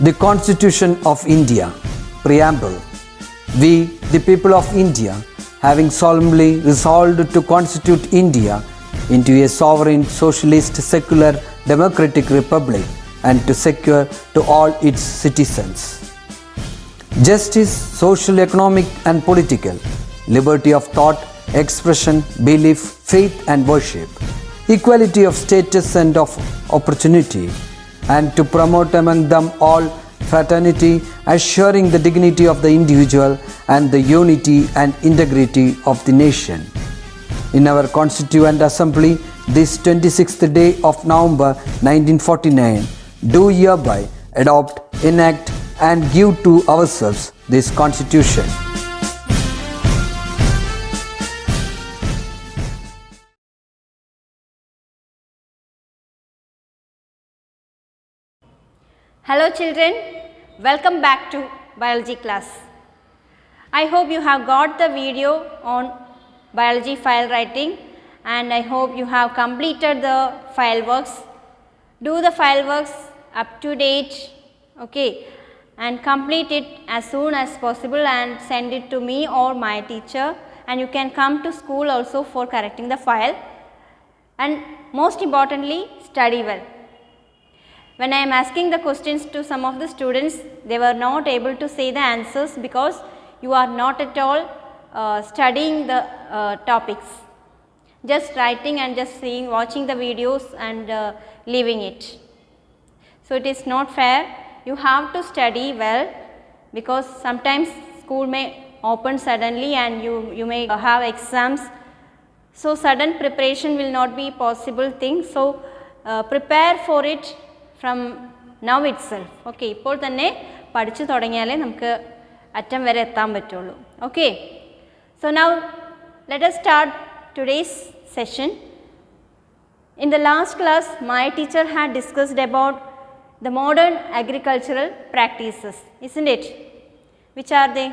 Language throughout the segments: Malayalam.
The Constitution of India, Preamble. We, the people of India, having solemnly resolved to constitute India into a sovereign, socialist, secular, democratic republic and to secure to all its citizens justice, social, economic and political, liberty of thought, expression, belief, faith and worship, equality of status and of opportunity, and to promote among them all fraternity, assuring the dignity of the individual and the unity and integrity of the nation. In our Constituent Assembly, this 26th day of November 1949, do hereby adopt, enact and give to ourselves this Constitution. Hello children, welcome back to biology class. I hope you have got the video on biology file writing and I hope you have completed the file works. Do the file works up to date, okay, and complete it as soon as possible and send it to me or my teacher, and you can come to school also for correcting the file, and most importantly study well. When I am asking the questions to some of the students, they were not able to say the answers because you are not at all studying the topics, just writing and just seeing, watching the videos and leaving it. So it is not fair. You have to study well because sometimes school may open suddenly and you may have exams. So sudden preparation will not be possible thing. So prepare for it from now itself. Okay, ഇപ്പോൾ തന്നെ പഠിച്ചു തുടങ്ങിയാലേ നമുക്ക് അറ്റം വരെ എത്താൻ പറ്റുള്ളൂ. Okay, so now let us start today's session. In the last class, my teacher had discussed about the modern agricultural practices, isn't it? Which are they?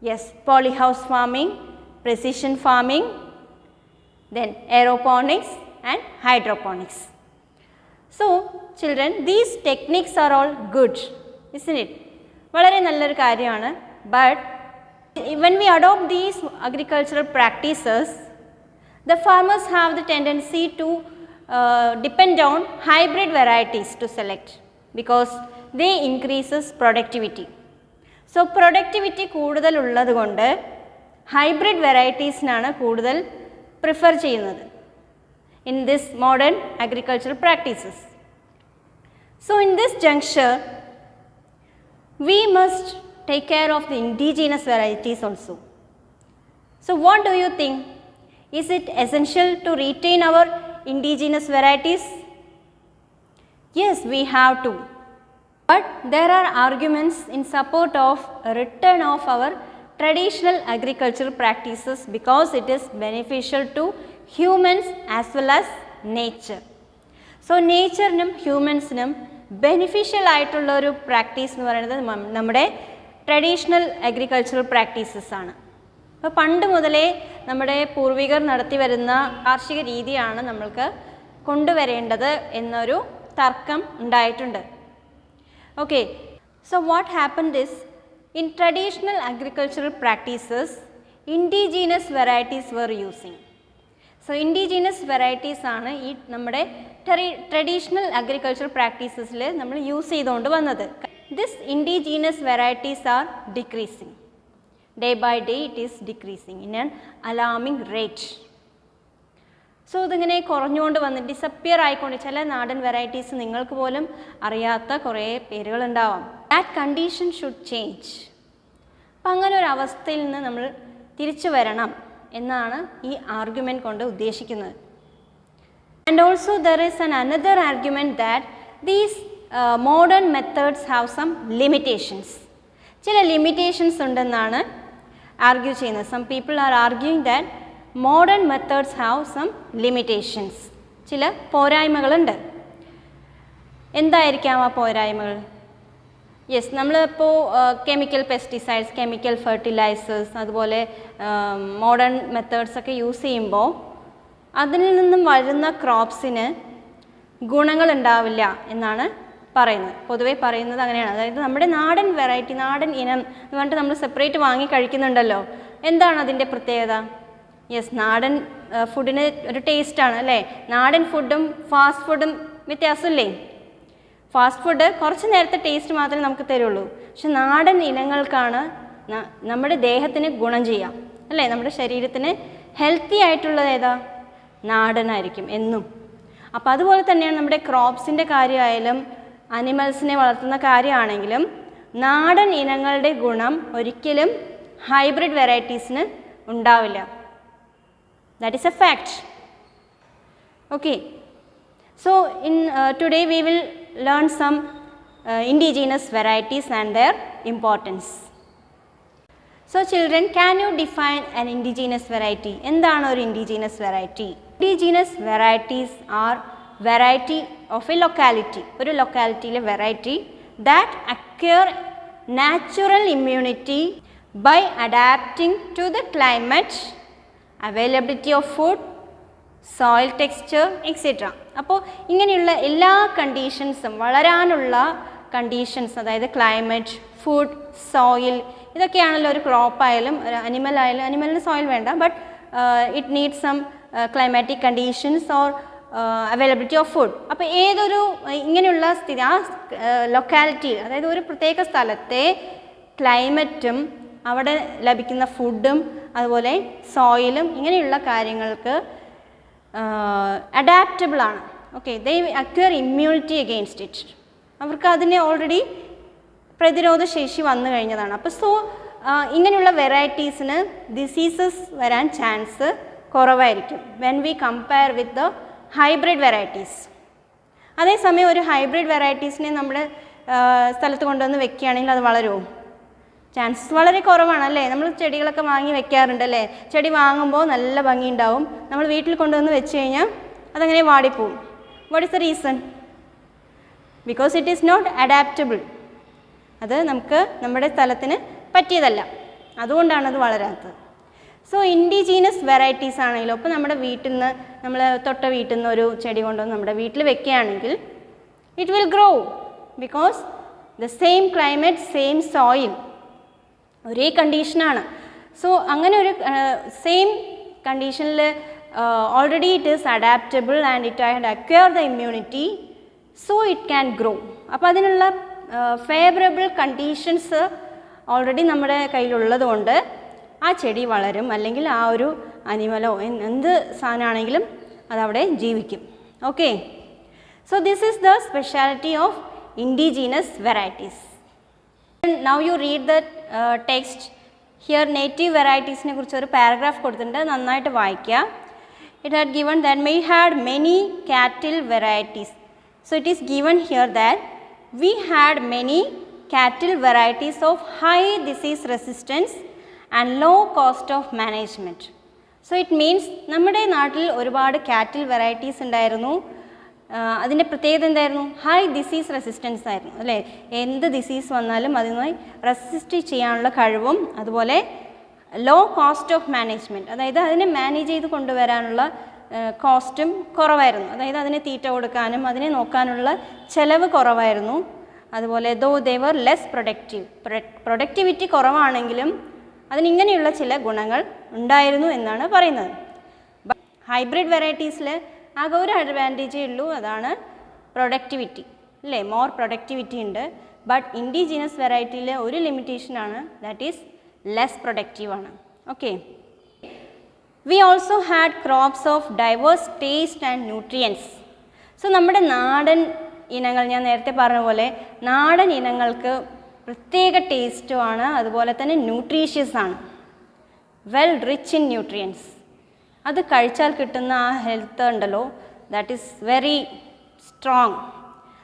Yes, polyhouse farming, precision farming, then aeroponics and hydroponics. So children, these techniques are all good, isn't it? വളരെ നല്ലൊരു കാര്യമാണ്. But when we adopt these agricultural practices, the farmers have the tendency to depend on hybrid varieties to select because they increases productivity. So productivity കൂടുതൽ ഉള്ളതുകൊണ്ട് hybrid varieties-നാണ് കൂടുതൽ prefer ചെയ്യുന്നത് in this modern agricultural practices. So in this juncture, we must take care of the indigenous varieties also. So what do you think? Is it essential to retain our indigenous varieties? Yes, we have to. But there are arguments in support of a return of our traditional agricultural practices because it is beneficial to humans as well as nature. So നേച്ചറിനും ഹ്യൂമൻസിനും ബെനിഫിഷ്യൽ ആയിട്ടുള്ള ഒരു പ്രാക്ടീസ് എന്ന് പറയുന്നത് നമ്മുടെ ട്രഡീഷണൽ അഗ്രികൾച്ചറൽ പ്രാക്ടീസസ് ആണ്. അപ്പോൾ പണ്ട് മുതലേ നമ്മുടെ പൂർവികർ നടത്തി വരുന്ന കാർഷിക രീതിയാണ് നമ്മൾക്ക് കൊണ്ടുവരേണ്ടത് എന്നൊരു തർക്കം ഉണ്ടായിട്ടുണ്ട്. Okay, so what happened is in traditional agricultural practices indigenous varieties were using. So indigenous varieties ആണ് ഈ നമ്മുടെ ട്രഡീഷണൽ അഗ്രികൾച്ചർ പ്രാക്ടീസസിൽ നമ്മൾ യൂസ് ചെയ്തുകൊണ്ട് വന്നത്. This indigenous varieties are decreasing. Day by day it is decreasing in an alarming rate. So ഇതിങ്ങനെ കുറഞ്ഞുകൊണ്ട് വന്ന് ഡിസപ്പിയർ ആയിക്കൊണ്ട് ചില നാടൻ വെറൈറ്റീസ് നിങ്ങൾക്ക് പോലും അറിയാത്ത കുറേ പേരുകളുണ്ടാവാം. That condition should change. അപ്പം അങ്ങനെ ഒരു അവസ്ഥയിൽ നിന്ന് നമ്മൾ തിരിച്ചു വരണം എന്നാണ് ഈ ആർഗ്യുമെൻറ്റ് കൊണ്ട് ഉദ്ദേശിക്കുന്നത്. And also there is another argument that these modern methods have some limitations. ചില limitations ഉണ്ടെന്നാണ് ആർഗ്യൂ ചെയ്യുന്നത്. Some people are arguing that modern methods have some limitations. ചില പോരായ്മകളുണ്ട്. എന്തായിരിക്കാം ആ പോരായ്മകൾ? യെസ്, നമ്മളിപ്പോൾ കെമിക്കൽ പെസ്റ്റിസൈഡ്സ്, കെമിക്കൽ ഫെർട്ടിലൈസേഴ്സ്, അതുപോലെ മോഡേൺ മെത്തേഡ്സൊക്കെ യൂസ് ചെയ്യുമ്പോൾ അതിൽ നിന്നും വരുന്ന ക്രോപ്സിന് ഗുണങ്ങളുണ്ടാവില്ല എന്നാണ് പറയുന്നത്. പൊതുവേ പറയുന്നത് അങ്ങനെയാണ്. അതായത് നമ്മുടെ നാടൻ വെറൈറ്റി, നാടൻ ഇനം എന്ന് പറഞ്ഞിട്ട് നമ്മൾ സെപ്പറേറ്റ് വാങ്ങി കഴിക്കുന്നുണ്ടല്ലോ. എന്താണ് അതിൻ്റെ പ്രത്യേകത? യെസ്, നാടൻ ഫുഡിന് ഒരു ടേസ്റ്റാണ് അല്ലേ? നാടൻ ഫുഡും ഫാസ്റ്റ് ഫുഡും വ്യത്യാസമില്ലേ? ഫാസ്റ്റ് ഫുഡ് കുറച്ച് നേരത്തെ ടേസ്റ്റ് മാത്രമേ നമുക്ക് തരുള്ളൂ. പക്ഷെ നാടൻ ഇനങ്ങൾക്കാണ് നമ്മുടെ ദേഹത്തിന് ഗുണം ചെയ്യാം അല്ലേ? നമ്മുടെ ശരീരത്തിന് ഹെൽത്തി ആയിട്ടുള്ളത് ഏതാ? നാടനായിരിക്കും എന്നും. അപ്പോൾ അതുപോലെ തന്നെയാണ് നമ്മുടെ ക്രോപ്സിൻ്റെ കാര്യമായാലും അനിമൽസിനെ വളർത്തുന്ന കാര്യമാണെങ്കിലും നാടൻ ഇനങ്ങളുടെ ഗുണം ഒരിക്കലും ഹൈബ്രിഡ് വെറൈറ്റീസിന് ഉണ്ടാവില്ല. That is A fact. Okay, so today we will learn some indigenous varieties and their importance. So children, can you define an indigenous variety? എന്താണ് ഒരു indigenous variety? Indigenous varieties are variety of a locality. ഒരു ലൊക്കാലിറ്റിയിലെ variety that acquire natural immunity by adapting to the climate, availability of food, soil texture, etc. അപ്പോൾ ഇങ്ങനെയുള്ള എല്ലാ കണ്ടീഷൻസും, വളരാനുള്ള കണ്ടീഷൻസ്, അതായത് ക്ലൈമറ്റ്, ഫുഡ്, സോയിൽ, ഇതൊക്കെയാണല്ലോ ഒരു ക്രോപ്പായാലും ഒരു അനിമൽ ആയാലും. അനിമലിന് സോയിൽ വേണ്ട, but it needs some climatic conditions or availability of food. അപ്പോൾ ഏതൊരു ഇങ്ങനെയുള്ള സ്ഥിതി, ആ ലൊക്കാലിറ്റി, അതായത് ഒരു പ്രത്യേക സ്ഥലത്തെ ക്ലൈമറ്റും അവിടെ ലഭിക്കുന്ന ഫുഡും അതുപോലെ സോയിലും ഇങ്ങനെയുള്ള കാര്യങ്ങൾക്ക് അഡാപ്റ്റബിൾ ആണ്. Okay, they acquire immunity against it. അവർക്ക് അതിനെ ഓൾറെഡി പ്രതിരോധ ശേഷി വന്നു കഴിഞ്ഞതാണ്. അപ്പോൾ ഇങ്ങനെയുള്ള വെറൈറ്റീസിന് ഡിസീസസ് വരാൻ ചാൻസ് കുറവായിരിക്കും when we compare with the hybrid varieties. അതേസമയം ഒരു ഹൈബ്രിഡ് വെറൈറ്റീസിനെ നമ്മുടെ സ്ഥലത്ത് കൊണ്ടുവന്ന് വെക്കുകയാണെങ്കിൽ അത് വളരുമോ? ചാൻസസ് വളരെ കുറവാണ് അല്ലേ? നമ്മൾ ചെടികളൊക്കെ വാങ്ങി വെക്കാറുണ്ട് അല്ലേ? ചെടി വാങ്ങുമ്പോൾ നല്ല ഭംഗിയുണ്ടാവും, നമ്മൾ വീട്ടിൽ കൊണ്ടുവന്ന് വെച്ച് കഴിഞ്ഞാൽ അതങ്ങനെ വാടിപ്പോവും. What is the reason? Because it is not adaptable. അത് നമുക്ക് നമ്മുടെ സ്ഥലത്തിന് പറ്റിയതല്ല, അതുകൊണ്ടാണ് അത് വളരാത്തത്. സോ ഇൻഡിജീനസ് വെറൈറ്റീസ് ആണെങ്കിലും ഇപ്പോൾ നമ്മുടെ വീട്ടിൽ നിന്ന്, നമ്മൾ തൊട്ട വീട്ടിൽ നിന്ന് ഒരു ചെടി കൊണ്ടുവന്ന് നമ്മുടെ വീട്ടിൽ വെക്കുകയാണെങ്കിൽ it will grow because the same climate, same soil, ഒരേ കണ്ടീഷനാണ്. സോ അങ്ങനെ ഒരു സെയിം കണ്ടീഷനിൽ already it is adaptable and it had acquire the immunity, so it can grow. അപ്പോൾ അതിനുള്ള ഫേവറബിൾ കണ്ടീഷൻസ് ഓൾറെഡി നമ്മുടെ കയ്യിലുള്ളത് കൊണ്ട് ആ ചെടി വളരും, അല്ലെങ്കിൽ ആ ഒരു അനിമലോ എന്ത് സാധനമാണെങ്കിലും അതവിടെ ജീവിക്കും. Okay, so this is the speciality of indigenous varieties. Now you read the text. Here native varieties ne kurichu oru paragraph koduthundu, nannayittu vaayikka. It had given that we had many cattle varieties. So it is given here that we had many cattle varieties of high disease resistance and low cost of management. So it means നമ്മുടെ നാട്ടിൽ ഒരുപാട് cattle varieties ഉണ്ടായിരുന്നു. അതിൻ്റെ പ്രത്യേകത എന്തായിരുന്നു? ഹൈ ഡിസീസ് റെസിസ്റ്റൻസ് ആയിരുന്നു അല്ലേ? എന്ത് ഡിസീസ് വന്നാലും അതിനായി റെസിസ്റ്റ് ചെയ്യാനുള്ള കഴിവും, അതുപോലെ ലോ കോസ്റ്റ് ഓഫ് മാനേജ്മെൻറ്റ്, അതായത് അതിനെ മാനേജ് ചെയ്ത് കൊണ്ടുവരാനുള്ള കോസ്റ്റും കുറവായിരുന്നു. അതായത് അതിനെ തീറ്റ കൊടുക്കാനും അതിനെ നോക്കാനുള്ള ചിലവ് കുറവായിരുന്നു. അതുപോലെ ദോ ദേ വർ ലെസ് പ്രൊഡക്റ്റീവ്, പ്രൊഡക്ടിവിറ്റി കുറവാണെങ്കിലും അതിനിങ്ങനെയുള്ള ചില ഗുണങ്ങൾ ഉണ്ടായിരുന്നു എന്നാണ് പറയുന്നത്. ഹൈബ്രിഡ് വെറൈറ്റീസിൽ ആകെ ഒരു അഡ്വാൻറ്റേജേ ഉള്ളൂ, അതാണ് പ്രൊഡക്ടിവിറ്റി അല്ലേ? മോർ പ്രൊഡക്ടിവിറ്റി ഉണ്ട്. ബട്ട് ഇൻഡിജീനസ് വെറൈറ്റിയിൽ ഒരു ലിമിറ്റേഷനാണ്, ദാറ്റ് ഈസ് ലെസ് പ്രൊഡക്റ്റീവാണ്. Okay, we also had crops of diverse taste and nutrients. So നമ്മുടെ നാടൻ ഇനങ്ങൾ, ഞാൻ നേരത്തെ പറഞ്ഞ പോലെ നാടൻ ഇനങ്ങൾക്ക് പ്രത്യേക ടേസ്റ്റുമാണ്, അതുപോലെ തന്നെ ന്യൂട്രീഷ്യസ് ആണ്, വെൽ റിച്ച് ഇൻ ന്യൂട്രിയൻസ്. അത് കഴിച്ചാൽ കിട്ടുന്ന ആ ഹെൽത്ത് ഉണ്ടല്ലോ, ദാറ്റ് ഈസ് വെരി സ്ട്രോങ്.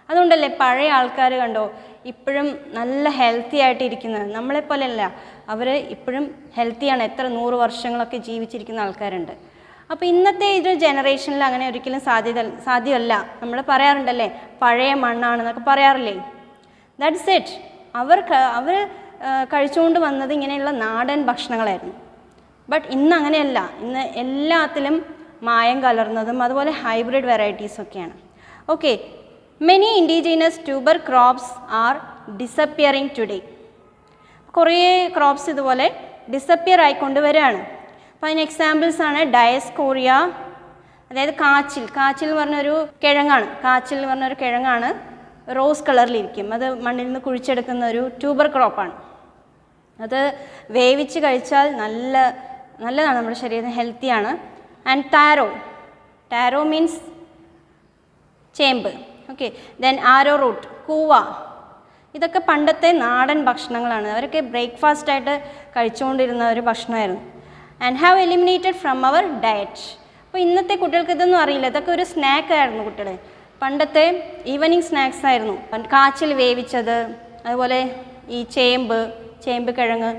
അതുകൊണ്ടല്ലേ പഴയ ആൾക്കാർ കണ്ടോ ഇപ്പോഴും നല്ല ഹെൽത്തി ആയിട്ടിരിക്കുന്നത്? നമ്മളെപ്പോലെയല്ല, അവർ ഇപ്പോഴും ഹെൽത്തിയാണ്, എത്ര 100 വർഷങ്ങളൊക്കെ ജീവിച്ചിരിക്കുന്ന ആൾക്കാരുണ്ട്. അപ്പോൾ ഇന്നത്തെ ഒരു ജനറേഷനിൽ അങ്ങനെ ഒരിക്കലും സാധ്യമല്ല. നമ്മൾ പറയാറുണ്ടല്ലേ പഴയ മണ്ണാണെന്നൊക്കെ പറയാറില്ലേ? That's it. അവർ കഴിച്ചുകൊണ്ട് വന്നത് ഇങ്ങനെയുള്ള നാടൻ ഭക്ഷണങ്ങളായിരുന്നു. ബട്ട് ഇന്ന് അങ്ങനെയല്ല, ഇന്ന് എല്ലാത്തിലും മായം കലർന്നതും അതുപോലെ ഹൈബ്രിഡ് വെറൈറ്റീസൊക്കെയാണ്. Okay, Many indigenous tuber crops are disappearing today. കുറേ ക്രോപ്സ് ഇതുപോലെ ഡിസപ്പിയർ ആയിക്കൊണ്ട് വരികയാണ്. അപ്പോൾ അതിന് എക്സാമ്പിൾസ് ആണ് ഡയസ്കോറിയ, അതായത് കാച്ചിൽ എന്ന് പറഞ്ഞൊരു കിഴങ്ങാണ്. റോസ് കളറിലിരിക്കും. അത് മണ്ണിൽ നിന്ന് കുഴിച്ചെടുക്കുന്ന ഒരു ട്യൂബർ ക്രോപ്പാണ്. അത് വേവിച്ച് കഴിച്ചാൽ നല്ലതാണ്, നമ്മുടെ ശരീരത്തിന് ഹെൽത്തിയാണ്. ആൻഡ് ടാരോ മീൻസ് ചേമ്പ്. ഓക്കെ, ദെൻ ആരോ റൂട്ട്, കൂവ, ഇതൊക്കെ പണ്ടത്തെ നാടൻ ഭക്ഷണങ്ങളാണ്. അവരൊക്കെ ബ്രേക്ക്ഫാസ്റ്റായിട്ട് കഴിച്ചുകൊണ്ടിരുന്ന ഒരു ഭക്ഷണമായിരുന്നു. And have eliminated from our diet. അപ്പോൾ ഇന്നത്തെ കുട്ടികൾക്ക് ഇതൊന്നും അറിയില്ല. ഇതൊക്കെ ഒരു സ്നാക്കായിരുന്നു കുട്ടികൾ. പണ്ടത്തെ ഈവനിങ് സ്നാക്സ് ആയിരുന്നു. കാച്ചിൽ വേവിച്ചത്, അതുപോലെ ഈ ചേമ്പ് കിഴങ്ങ്,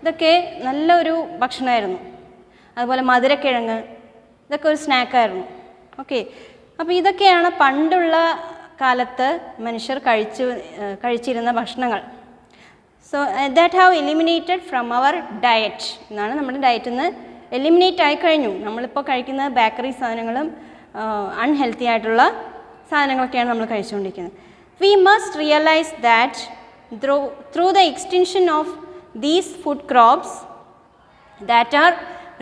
ഇതൊക്കെ നല്ലൊരു ഭക്ഷണമായിരുന്നു. അതുപോലെ മധുരക്കിഴങ്ങ്, ഇതൊക്കെ ഒരു സ്നാക്കായിരുന്നു. ഓക്കെ, അപ്പോൾ ഇതൊക്കെയാണ് പണ്ടുള്ള കാലത്ത് മനുഷ്യർ കഴിച്ചിരുന്ന ഭക്ഷണങ്ങൾ. So that have eliminated from our diet എന്നാണ്. നമ്മുടെ ഡയറ്റിൽ നിന്ന് എലിമിനേറ്റ് ആയി കഴിഞ്ഞു. നമ്മളിപ്പോൾ കഴിക്കുന്ന ബേക്കറി സാധനങ്ങളും അൺഹെൽത്തി ആയിട്ടുള്ള സാധനങ്ങളൊക്കെയാണ് നമ്മൾ കഴിച്ചുകൊണ്ടിരിക്കുന്നത്. We must realise that through the extension of these food crops that are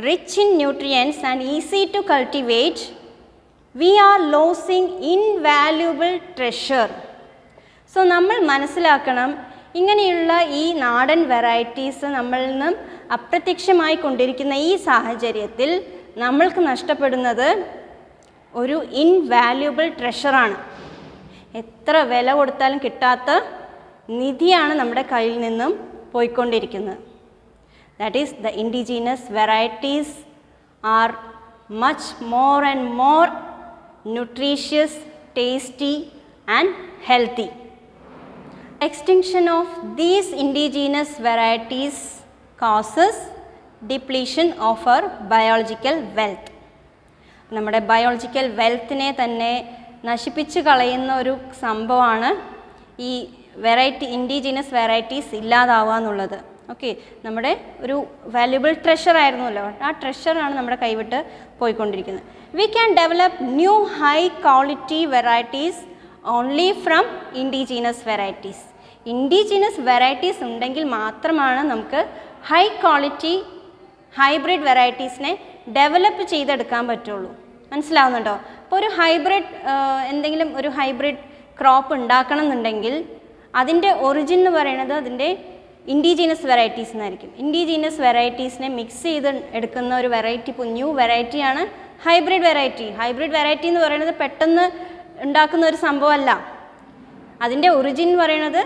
rich in nutrients and easy to cultivate, we are losing invaluable treasure. So നമ്മൾ മനസ്സിലാക്കണം, ഇങ്ങനെയുള്ള ഈ നാടൻ വെറൈറ്റീസ് നമ്മളിൽ നിന്നും അപ്രത്യക്ഷമായി കൊണ്ടിരിക്കുന്ന ഈ സാഹചര്യത്തിൽ നമ്മൾക്ക് നഷ്ടപ്പെടുന്നത് ഒരു ഇൻവാല്യുബിൾ ട്രഷറാണ്. എത്ര വില കൊടുത്താലും കിട്ടാത്ത നിധിയാണ് നമ്മുടെ കയ്യിൽ നിന്നും പോയിക്കൊണ്ടിരിക്കുന്നത്. That is, the indigenous varieties are much more and more nutritious, tasty and healthy. Extinction of these indigenous varieties causes depletion of our biological wealth. നമ്മുടെ ബയോളജിക്കൽ വെൽത്തിനെ തന്നെ നശിപ്പിച്ച് കളയുന്ന ഒരു സംഭവമാണ് ഈ ഇൻഡിജിനസ് വെറൈറ്റീസ് ഇല്ലാതാവുക എന്നുള്ളത്. ഓക്കെ, നമ്മുടെ ഒരു വാല്യുബിൾ ട്രഷർ ആയിരുന്നല്ലോ, ആ ട്രഷറാണ് നമ്മുടെ കൈവിട്ട് പോയിക്കൊണ്ടിരിക്കുന്നത്. We can develop new high quality varieties only from indigenous varieties. Indigenous varieties ഉണ്ടെങ്കിൽ മാത്രമാണ് നമുക്ക് ഹൈ ക്വാളിറ്റി ഹൈബ്രിഡ് വെറൈറ്റീസിനെ ഡെവലപ്പ് ചെയ്തെടുക്കാൻ പറ്റുള്ളൂ. മനസ്സിലാവുന്നുണ്ടോ? അപ്പോൾ ഒരു എന്തെങ്കിലും ഒരു ഹൈബ്രിഡ് ക്രോപ്പ് ഉണ്ടാക്കണം എന്നുണ്ടെങ്കിൽ അതിൻ്റെ ഒറിജിൻ എന്ന് പറയുന്നത് അതിൻ്റെ ഇൻഡിജിനസ് വെറൈറ്റീസ് എന്നായിരിക്കും. ഇൻഡിജിനസ് വെറൈറ്റീസിനെ മിക്സ് ചെയ്ത് എടുക്കുന്ന ഒരു ന്യൂ വെറൈറ്റിയാണ് ഹൈബ്രിഡ് വെറൈറ്റി. ഹൈബ്രിഡ് വെറൈറ്റി എന്ന് പറയുന്നത് പെട്ടെന്ന് ഉണ്ടാക്കുന്ന ഒരു സംഭവമല്ല. അതിൻ്റെ ഒറിജിൻ എന്ന് പറയുന്നത്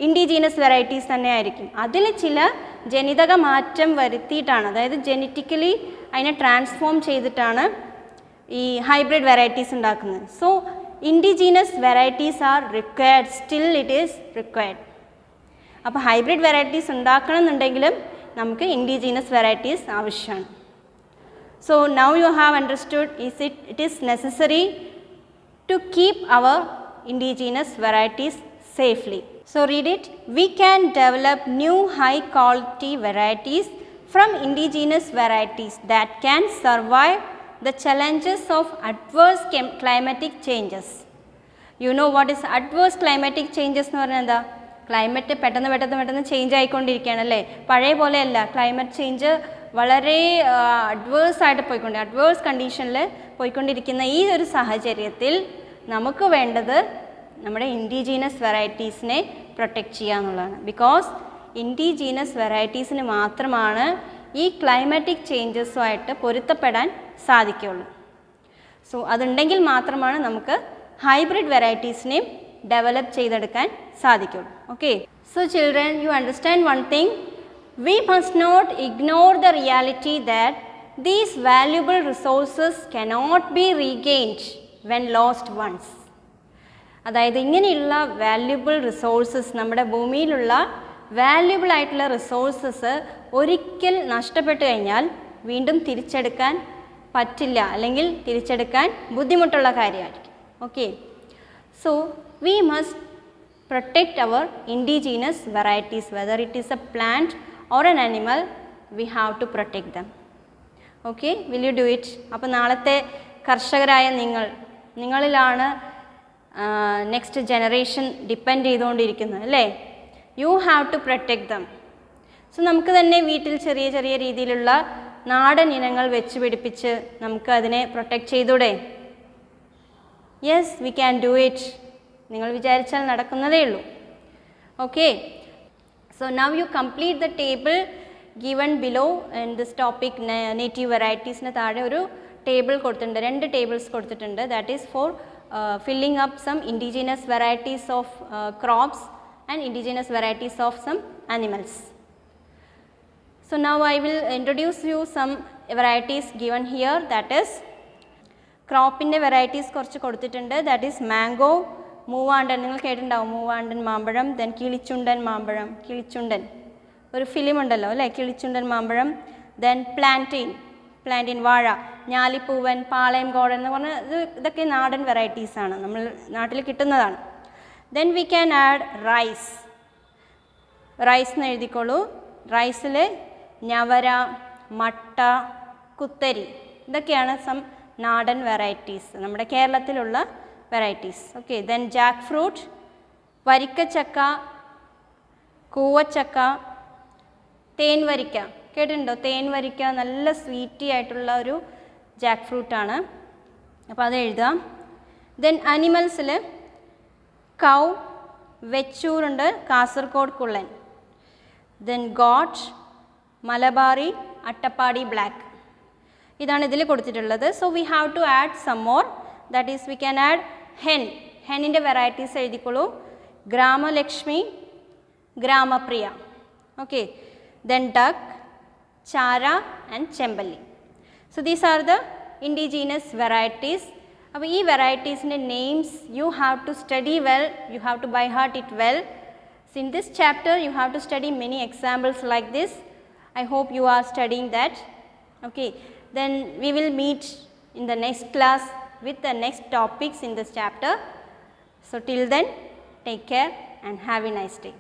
ഇൻഡിജിനസ് വെറൈറ്റീസ് തന്നെ ആയിരിക്കും. അതിൽ ചില ജനിതക മാറ്റം വരുത്തിയിട്ടാണ്, അതായത് ജനറ്റിക്കലി അതിനെ ട്രാൻസ്ഫോം ചെയ്തിട്ടാണ് ഈ ഹൈബ്രിഡ് വെറൈറ്റീസ് ഉണ്ടാക്കുന്നത്. So indigenous varieties are required, still it is required. അപ്പോൾ ഹൈബ്രിഡ് വെറൈറ്റീസ് ഉണ്ടാക്കണം എന്നുണ്ടെങ്കിലും നമുക്ക് ഇൻഡിജിനസ് വെറൈറ്റീസ് ആവശ്യമാണ്. So now you have understood it is necessary to keep our indigenous varieties safely. So read it. We can develop new high quality varieties from indigenous varieties that can survive the challenges of adverse climatic changes. You know what is adverse climatic changes എന്ന് പറഞ്ഞാൽ എന്താ? ക്ലൈമറ്റ് പെട്ടെന്ന് ചേഞ്ച് ആയിക്കൊണ്ടിരിക്കുകയാണ് അല്ലേ? പഴയ പോലെയല്ല. ക്ലൈമറ്റ് ചേഞ്ച് വളരെ അഡ്വേഴ്സ് കണ്ടീഷനിൽ പോയിക്കൊണ്ടിരിക്കുന്ന ഈ ഒരു സാഹചര്യത്തിൽ നമുക്ക് വേണ്ടത് നമ്മുടെ ഇൻഡിജീനസ് വെറൈറ്റീസിനെ പ്രൊട്ടക്റ്റ് ചെയ്യുക എന്നുള്ളതാണ്. ബിക്കോസ് ഇൻഡിജീനസ് വെറൈറ്റീസിന് മാത്രമാണ് ഈ ക്ലൈമാറ്റിക് ചേഞ്ചസുമായിട്ട് പൊരുത്തപ്പെടാൻ സാധിക്കുകയുള്ളൂ. സോ അതുണ്ടെങ്കിൽ മാത്രമാണ് നമുക്ക് ഹൈബ്രിഡ് വെറൈറ്റീസിനെയും ഡെവലപ്പ് ചെയ്തെടുക്കാൻ സാധിക്കുള്ളൂ. Okay, so children, you understand one thing. We must not ignore the reality that these valuable resources cannot be regained when lost once. അതായത് ഇങ്ങനെയുള്ള വാല്യുബിൾ റിസോഴ്സസ്, നമ്മുടെ ഭൂമിയിലുള്ള വാല്യുബിൾ ആയിട്ടുള്ള റിസോഴ്സസ് ഒരിക്കൽ നഷ്ടപ്പെട്ടു കഴിഞ്ഞാൽ വീണ്ടും തിരിച്ചെടുക്കാൻ പറ്റില്ല, അല്ലെങ്കിൽ തിരിച്ചെടുക്കാൻ ബുദ്ധിമുട്ടുള്ള കാര്യമായിരിക്കും. Okay, so we must protect our indigenous varieties. Whether it is a plant or an animal, we have to protect them. Okay, will you do it? അപ്പോൾ നാളത്തെ കർഷകരായ നിങ്ങളിലാണ് നെക്സ്റ്റ് ജനറേഷൻ ഡിപ്പെൻഡ് ചെയ്തുകൊണ്ടിരിക്കുന്നത് അല്ലേ? You have to protect them. So നമുക്ക് തന്നെ വീട്ടിൽ ചെറിയ ചെറിയ രീതിയിലുള്ള നാടൻ ഇനങ്ങൾ വെച്ച് പിടിപ്പിച്ച് നമുക്ക് അതിനെ പ്രൊട്ടക്റ്റ് ചെയ്തൂടെ? Yes, we can do it. നിങ്ങൾ വിചാരിച്ചാൽ നടക്കുന്നതേ ഉള്ളൂ. Okay, so now you complete the table given below in this topic native varieties ന് താഴെ ഒരു ടേബിൾ കൊടുത്തിട്ടുണ്ട്, 2 ടേബിൾസ് കൊടുത്തിട്ടുണ്ട്. That is for filling up some indigenous varieties of crops and indigenous varieties of some animals. So now I will introduce you some varieties given here, that is crop in varieties കുറച്ച് കൊടുത്തിട്ടുണ്ട്. that is mango, മൂവാണ്ടൻ, നിങ്ങൾ കേട്ടിട്ടുണ്ടാവും മൂവാണ്ടൻ മാമ്പഴം, then കിളിച്ചുണ്ടൻ മാമ്പഴം, കിളിച്ചുണ്ടൻ ഒരു ഫിലിം ഉണ്ടല്ലോ അല്ലേ, കിളിച്ചുണ്ടൻ മാമ്പഴം, ദെൻ പ്ലാന്റെയിൻ, വാഴ, ഞാലിപ്പൂവൻ, പാളയം ഗോഡൻ എന്ന് പറഞ്ഞാൽ ഇതൊക്കെ നാടൻ വെറൈറ്റീസാണ്, നമ്മൾ നാട്ടിൽ കിട്ടുന്നതാണ്. Then we can add rice എന്ന് എഴുതിക്കോളൂ. റൈസിൽ ഞവര, മട്ട, കുത്തരി, ഇതൊക്കെയാണ് സം നാടൻ വെറൈറ്റീസ്, നമ്മുടെ കേരളത്തിലുള്ള varieties. Okay, then jackfruit, വരിക്കച്ചക്ക, കൂവച്ചക്ക, തേൻ വരിക്ക, കേട്ടിട്ടുണ്ടോ? തേൻ വരിക്ക നല്ല സ്വീറ്റി ആയിട്ടുള്ള ഒരു ജാക്ക് ഫ്രൂട്ടാണ്, അപ്പോൾ അത് എഴുതാം. ദെൻ അനിമൽസിൽ കൗ, വെച്ചൂറുണ്ട്, കാസർഗോഡ് കുള്ളൻ, then goat, Malabari, Attappadi black, ഇതാണ് ഇതിൽ കൊടുത്തിട്ടുള്ളത്. So we have to add some more, that is we can add hen. ഹെന്നിൻ്റെ വെറൈറ്റീസ് എഴുതിക്കോളൂ. Gramalakshmi, Gramapriya. Okay, then duck, chara and chembali. So these are the indigenous varieties. അപ്പോൾ ഈ വെറൈറ്റീസിൻ്റെ names you have to study well, you have to by heart it well. So in this chapter you have to study many examples like this. I hope you are studying that. Okay, then we will meet in the next class with the next topics in this chapter. So till then, take care and have a nice day.